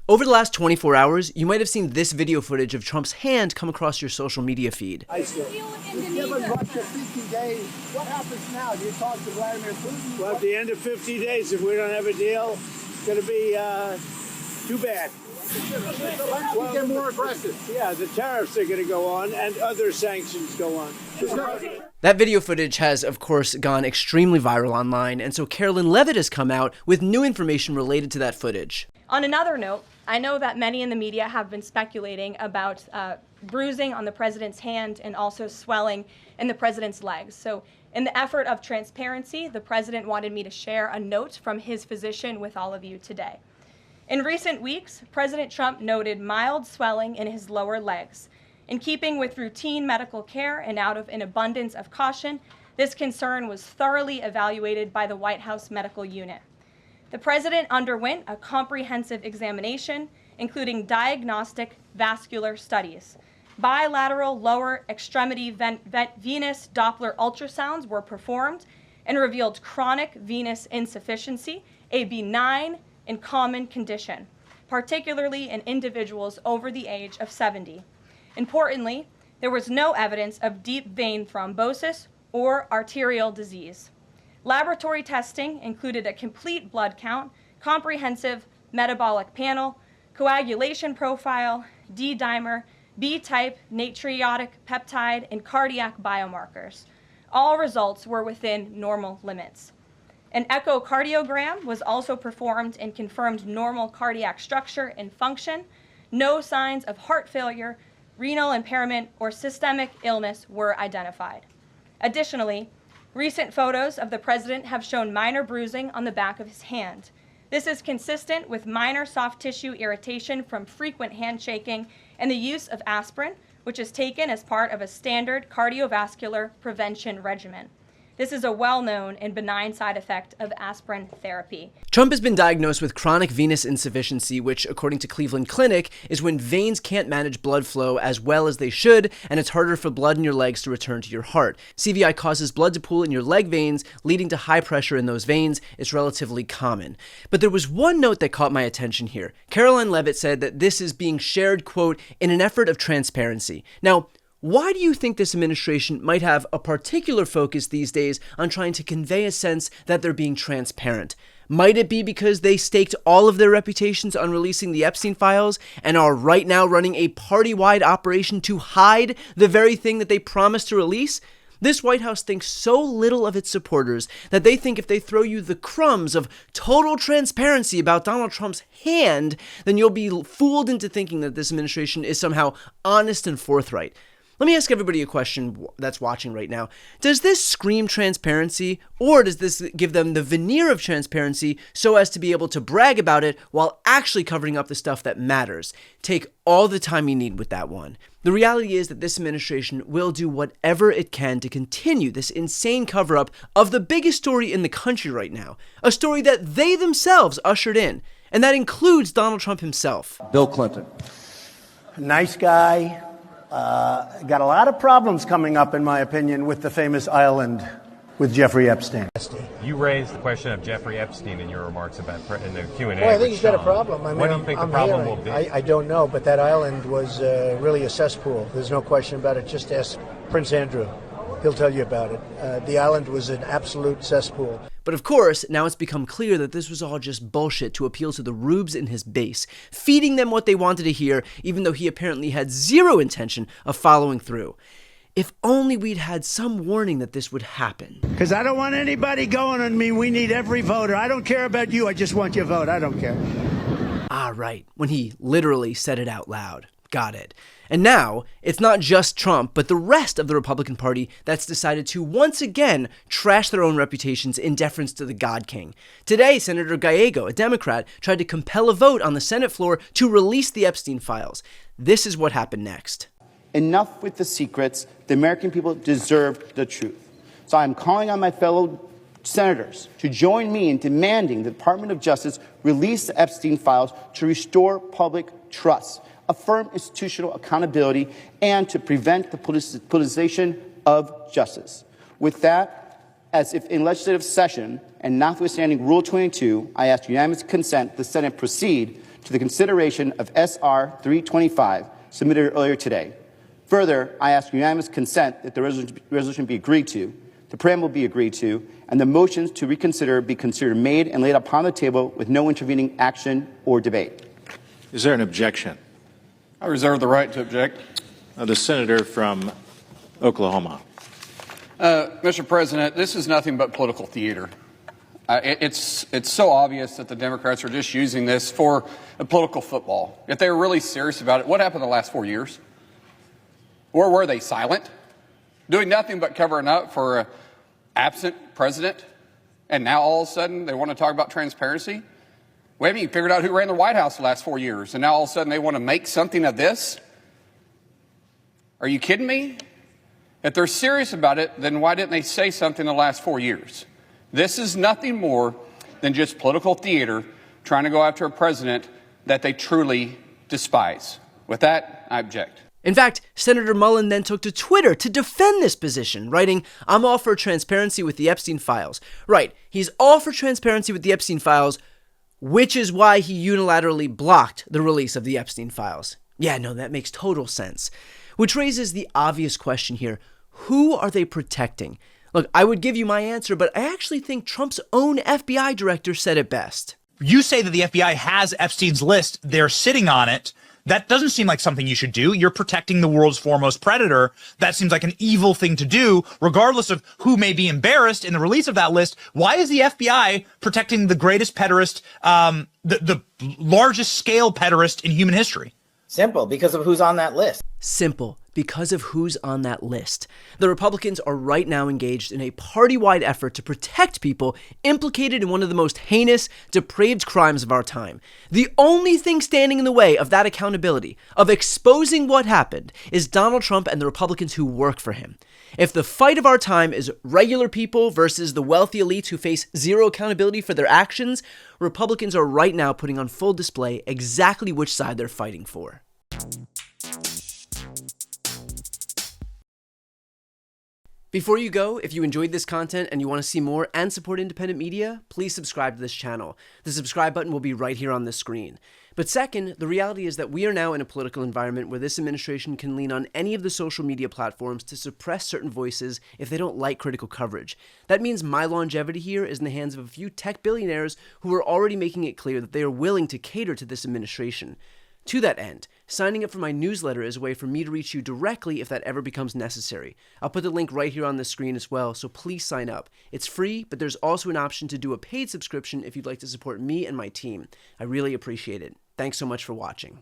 Over the last 24 hours, you might have seen this video footage of Trump's hand come across your social media feed. Given Russia 50 days, what happens now? Do you talk to Vladimir Putin? Well, at the end of 50 days, if we don't have a deal, it's going to be too bad. Well, get more aggressive. Yeah, the tariffs are going to go on and other sanctions go on. That video footage has, of course, gone extremely viral online, and so Karoline Leavitt has come out with new information related to that footage. On another note, I know that many in the media have been speculating about bruising on the president's hand and also swelling in the president's legs. So in the effort of transparency, the president wanted me to share a note from his physician with all of you today. In recent weeks, President Trump noted mild swelling in his lower legs. In keeping with routine medical care and out of an abundance of caution, this concern was thoroughly evaluated by the White House medical unit. The president underwent a comprehensive examination, including diagnostic vascular studies. Bilateral lower extremity venous Doppler ultrasounds were performed and revealed chronic venous insufficiency, a benign and common condition, particularly in individuals over the age of 70. Importantly, there was no evidence of deep vein thrombosis or arterial disease. Laboratory testing included a complete blood count, comprehensive metabolic panel, coagulation profile, D-dimer, B-type natriuretic peptide, and cardiac biomarkers. All results were within normal limits. An echocardiogram was also performed and confirmed normal cardiac structure and function. No signs of heart failure, renal impairment, or systemic illness were identified. Additionally, recent photos of the president have shown minor bruising on the back of his hand. This is consistent with minor soft tissue irritation from frequent handshaking and the use of aspirin, which is taken as part of a standard cardiovascular prevention regimen. This is a well-known and benign side effect of aspirin therapy. Trump has been diagnosed with chronic venous insufficiency, which, according to Cleveland Clinic, is when veins can't manage blood flow as well as they should, and it's harder for blood in your legs to return to your heart. CVI causes blood to pool in your leg veins, leading to high pressure in those veins. It's relatively common. But there was one note that caught my attention here. Karoline Leavitt said that this is being shared, quote, in an effort of transparency. Now, why do you think this administration might have a particular focus these days on trying to convey a sense that they're being transparent? Might it be because they staked all of their reputations on releasing the Epstein files and are right now running a party-wide operation to hide the very thing that they promised to release? This White House thinks so little of its supporters that they think if they throw you the crumbs of total transparency about Donald Trump's hand, then you'll be fooled into thinking that this administration is somehow honest and forthright. Let me ask everybody a question that's watching right now. Does this scream transparency, or does this give them the veneer of transparency so as to be able to brag about it while actually covering up the stuff that matters? Take all the time you need with that one. The reality is that this administration will do whatever it can to continue this insane cover-up of the biggest story in the country right now, a story that they themselves ushered in, and that includes Donald Trump himself. Bill Clinton. Nice guy. Got a lot of problems coming up, in my opinion, with the famous island with Jeffrey Epstein. You raised the question of Jeffrey Epstein in your remarks about in the Q&A. Well, I think he's got a problem. I mean, what do you think the problem will be? I don't know, but that island was really a cesspool. There's no question about it. Just ask Prince Andrew. He'll tell you about it. The island was an absolute cesspool. But of course, now it's become clear that this was all just bullshit to appeal to the rubes in his base, feeding them what they wanted to hear, even though he apparently had zero intention of following through. If only we'd had some warning that this would happen. Because I don't want anybody going on me. We need every voter. I don't care about you. I just want your vote. I don't care. Ah, right. When he literally said it out loud. Got it. And now, it's not just Trump, but the rest of the Republican Party that's decided to once again trash their own reputations in deference to the God King. Today, Senator Gallego, a Democrat, tried to compel a vote on the Senate floor to release the Epstein files. This is what happened next. Enough with the secrets. The American people deserve the truth. So I'm calling on my fellow senators to join me in demanding the Department of Justice release the Epstein files to restore public trust, affirm institutional accountability, and to prevent the politicization of justice. With that, as if in legislative session and notwithstanding Rule 22, I ask unanimous consent the Senate proceed to the consideration of S.R. 325 submitted earlier today. Further, I ask unanimous consent that the resolution be agreed to, the preamble be agreed to, and the motions to reconsider be considered made and laid upon the table with no intervening action or debate. Is there an objection? I reserve the right to object. The senator from Oklahoma. Mr. President, this is nothing but political theater. It's so obvious that the Democrats are just using this for a political football. If they were really serious about it, what happened the last 4 years? Or were they silent, doing nothing but covering up for an absent president? And now all of a sudden they want to talk about transparency? We haven't even figured out who ran the White House the last 4 years, and now all of a sudden they want to make something of this? Are you kidding me? If they're serious about it, then why didn't they say something the last 4 years? This is nothing more than just political theater trying to go after a president that they truly despise. With that, I object. In fact, Senator Mullen then took to Twitter to defend this position, writing, "I'm all for transparency with the Epstein files." Right, he's all for transparency with the Epstein files, which is why he unilaterally blocked the release of the Epstein files. Yeah, no, that makes total sense. Which raises the obvious question here. Who are they protecting? Look, I would give you my answer, but I actually think Trump's own FBI director said it best. You say that the FBI has Epstein's list. They're sitting on it. That doesn't seem like something you should do. You're protecting the world's foremost predator. That seems like an evil thing to do, regardless of who may be embarrassed in the release of that list. Why is the FBI protecting the greatest pederast, the largest scale pederast in human history? Simple, because of who's on that list. Simple, because of who's on that list. The Republicans are right now engaged in a party-wide effort to protect people implicated in one of the most heinous, depraved crimes of our time. The only thing standing in the way of that accountability, of exposing what happened, is Donald Trump and the Republicans who work for him. If the fight of our time is regular people versus the wealthy elites who face zero accountability for their actions, Republicans are right now putting on full display exactly which side they're fighting for. Before you go, if you enjoyed this content and you want to see more and support independent media, please subscribe to this channel. The subscribe button will be right here on the screen. But second, the reality is that we are now in a political environment where this administration can lean on any of the social media platforms to suppress certain voices if they don't like critical coverage. That means my longevity here is in the hands of a few tech billionaires who are already making it clear that they are willing to cater to this administration. To that end, signing up for my newsletter is a way for me to reach you directly if that ever becomes necessary. I'll put the link right here on the screen as well, so please sign up. It's free, but there's also an option to do a paid subscription if you'd like to support me and my team. I really appreciate it. Thanks so much for watching.